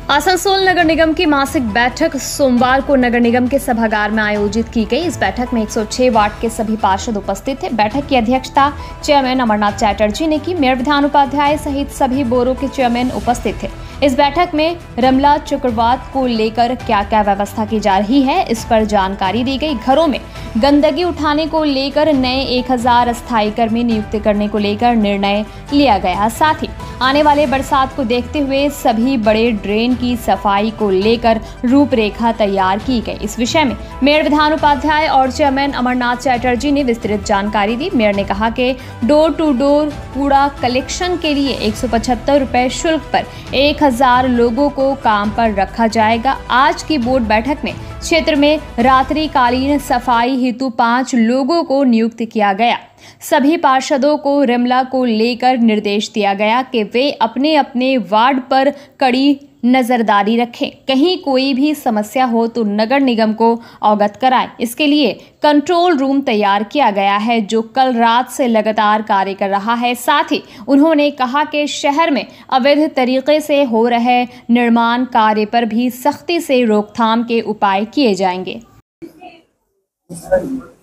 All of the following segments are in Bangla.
आसनसोल नगर निगम की मासिक बैठक सोमवार को नगर निगम के सभागार में आयोजित की गई। इस बैठक में 106 वार्ड के सभी पार्षद उपस्थित थे। बैठक की अध्यक्षता चेयरमैन अमरनाथ चैटर्जी ने की। मेयर विधान उपाध्याय सहित सभी बोरों के चेयरमैन उपस्थित थे। इस बैठक में रमला चक्रवात को लेकर क्या क्या व्यवस्था की जा रही है, इस पर जानकारी दी गई। घरों में गंदगी उठाने को लेकर नए 1000 अस्थायी कर्मी नियुक्त करने को लेकर निर्णय लिया गया। साथ ही आने वाले बरसात को देखते हुए सभी बड़े ड्रेन की सफाई को लेकर रूपरेखा तैयार की गई। इस विषय में मेयर विधान उपाध्याय और चेयरमैन अमरनाथ चैटर्जी ने विस्तृत जानकारी दी। मेयर ने कहा कि डोर टू डोर कूड़ा कलेक्शन के लिए 175 रुपए शुल्क पर 1000 लोगों को काम पर रखा जाएगा। आज की बोर्ड बैठक में क्षेत्र में रात्रिकालीन सफाई हेतु 5 लोगों को नियुक्त किया गया। सभी पार्षदों को रमला को लेकर निर्देश दिया गया कि वे अपने अपने वार्ड पर कड़ी नजरदारी रखें। कहीं कोई भी समस्या हो तो नगर निगम को अवगत कराएं। इसके लिए कंट्रोल रूम तैयार किया गया है, जो कल रात से लगातार कार्य कर रहा है। साथ ही उन्होंने कहा कि शहर में अवैध तरीके से हो रहे निर्माण कार्य पर भी सख्ती से रोकथाम के उपाय किए जाएंगे।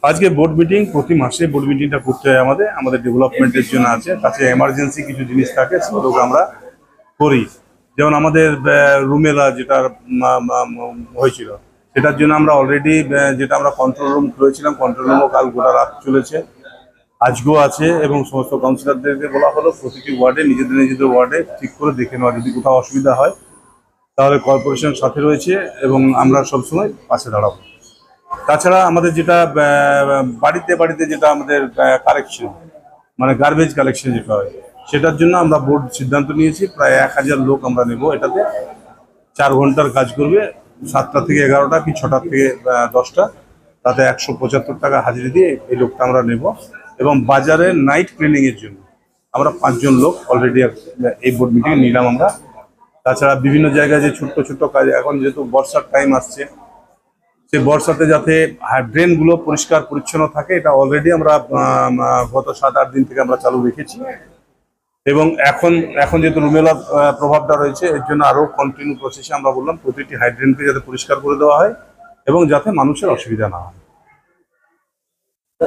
आज के बोर्ड मीटिंग प्रति मासे बोर्ड मीटिंगটা করতে হয় আমাদের ডেভেলপমেন্টের জন্য আছে। কাছে এমার্জেন্সি কিছু জিনিস থাকে সেগুলো আমরা করি। যেমন আমাদের রুমেলা যেটা হয়েছিল সেটার জন্য আমরা অলরেডি যেটা আমরা কন্ট্রোল রুম খুলেছিলাম, কন্ট্রোল রুমও কাল গোটা রাত চলেছে, আজকেও আছে এবং সমস্ত কাউন্সিলরদেরকে বলা হলো প্রতিটি ওয়ার্ডে নিজেদের ওয়ার্ডে ঠিক করে দেখে নেওয়া, যদি কোথাও অসুবিধা হয় তাহলে কর্পোরেশন সাথে রয়েছে এবং আমরা সবসময় পাশে দাঁড়াবো। তাছাড়া আমাদের যেটা বাড়িতে বাড়িতে যেটা আমাদের কালেকশন মানে গার্বেজ কালেকশন যেটা হয় সেটার জন্য আমরা বোর্ড সিদ্ধান্ত নিয়েছি প্রায় 1000 লোক আমরা নেব। এটাতে 4 ঘন্টার কাজ করবে, 7টা থেকে 11টা কি 6টা থেকে 10টা, তাতে 175 টাকা হাজিরি দিয়ে এই লোকটা আমরা নেব। এবং বাজারে নাইট ক্লিনিং এর জন্য আমরা 5 জন লোক অলরেডি এই বোর্ড মিটিং নিলাম আমরা। তাছাড়া বিভিন্ন জায়গায় যে ছোট্ট ছোট্ট কাজ, এখন যেহেতু বর্ষার টাইম আসছে, সেই বর্ষাতে যাতে ড্রেনগুলো পরিষ্কার পরিচ্ছন্ন থাকে এটা অলরেডি আমরা গত 7-8 দিন থেকে আমরা চালু রেখেছি। এবং এখন যেহেতু রুমেলার প্রভাবটা রয়েছে এর জন্য আরও কন্টিনিউ প্রসেসে আমরা বললাম প্রতিটি হাইড্রেনকে যাতে পরিষ্কার করে দেওয়া হয় এবং যাতে মানুষের অসুবিধা না হয়।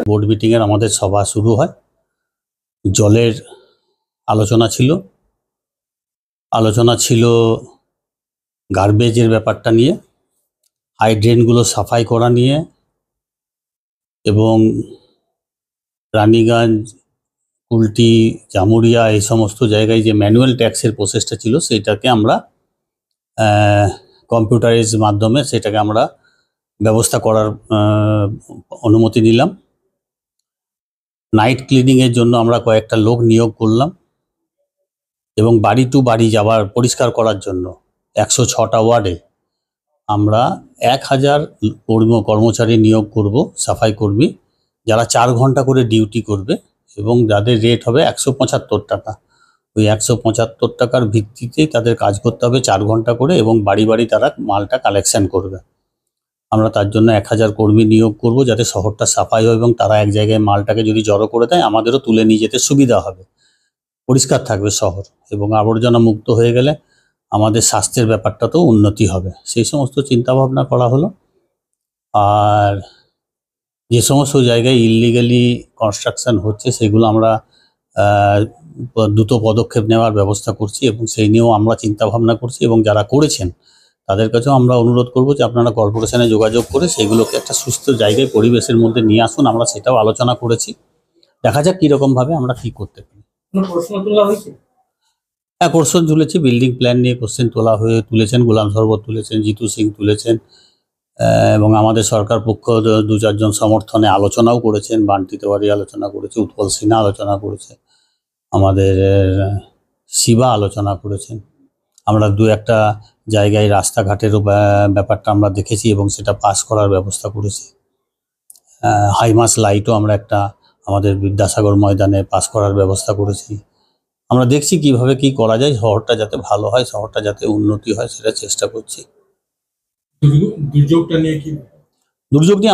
বোর্ড মিটিংয়ের আমাদের সভা শুরু হয়। জলের আলোচনা ছিল গার্বেজের ব্যাপারটা নিয়ে, হাইড্রেনগুলো সাফাই করা নিয়ে এবং রানীগঞ্জ, কুলটি, জামুরিয়া এই সমস্ত জায়গায় যে ম্যানুয়াল ট্যাক্সের প্রসেসটা ছিল সেটাকে আমরা কম্পিউটারাইজ মাধ্যমে সেটাকে আমরা ব্যবস্থা করার অনুমতি নিলাম। নাইট ক্লিনিংয়ের জন্য আমরা কয়েকটা লোক নিয়োগ করলাম এবং বাড়ি টু বাড়ি যাওয়ার পরিষ্কার করার জন্য 106টা ওয়ার্ডে আমরা 1000 কর্মচারী নিয়োগ করব, সাফাই কর্মী, যারা 4 ঘন্টা করে ডিউটি করবে এবং যাদের রেট হবে 175 টাকা। ওই 175 টাকার ভিত্তিতেই তাদের কাজ করতে হবে 4 ঘন্টা করে এবং বাড়ি বাড়ি তারা মালটা কালেকশন করবে। আমরা তার জন্য 1000 কর্মী নিয়োগ করব যাতে শহরটা সাফাই হয় এবং তারা এক জায়গায় মালটাকে যদি জড়ো করে দেয় আমাদেরও তুলে নিয়ে যেতে সুবিধা হবে, পরিষ্কার থাকবে শহর এবং আবর্জনা মুক্ত হয়ে গেলে আমাদের স্বাস্থ্যের ব্যাপারটাতেও উন্নতি হবে, সেই সমস্ত চিন্তাভাবনা করা হলো। আর যে সমস্ত জায়গায় ইললিগালি কনস্ট্রাকশন হচ্ছে সেগুলো আমরা দ্রুত পদক্ষেপ নেওয়ার ব্যবস্থা করছি এবং সেই নিয়েও আমরা চিন্তাভাবনা করছি এবং যারা করেছেন তাদের কাছেও আমরা অনুরোধ করব যে আপনারা কর্পোরেশনে যোগাযোগ করে সেগুলোকে একটা সুস্থ জায়গায় পরিবেশের মধ্যে নিয়ে আসুন। আমরা সেটাও আলোচনা করেছি, দেখা যাক কীরকমভাবে আমরা কী করতে পারি। প্রশ্ন তোলা হয়েছে? হ্যাঁ, কোশ্চেন তুলেছি, বিল্ডিং প্ল্যান নিয়ে কোশ্চেন তুলেছেন, গোলাম সরবত তুলেছেন, জিতু সিং তুলেছেন এবং আমাদের সরকার পক্ষ 2-4 জন সমর্থনে আলোচনাও করেছেন। বান্টি তেওয়ারি আলোচনা করেছে, উৎপল সিনহা আলোচনা করেছে, আমাদের শিবা আলোচনা করেছেন। আমরা 2-1টা জায়গায় রাস্তাঘাটেরও ব্যাপারটা আমরা দেখেছি এবং সেটা পাস করার ব্যবস্থা করেছি। হাইমাস লাইটও আমরা একটা আমাদের বিদ্যাসাগর ময়দানে পাস করার ব্যবস্থা করেছি। আমরা দেখছি কিভাবে কি করা যায়, শহরটা যাতে ভালো হয়, শহরটা যাতে উন্নতি হয় সেটা চেষ্টা করছি। দুর্যোগটা নিয়ে কি? দুর্যোগ নিয়ে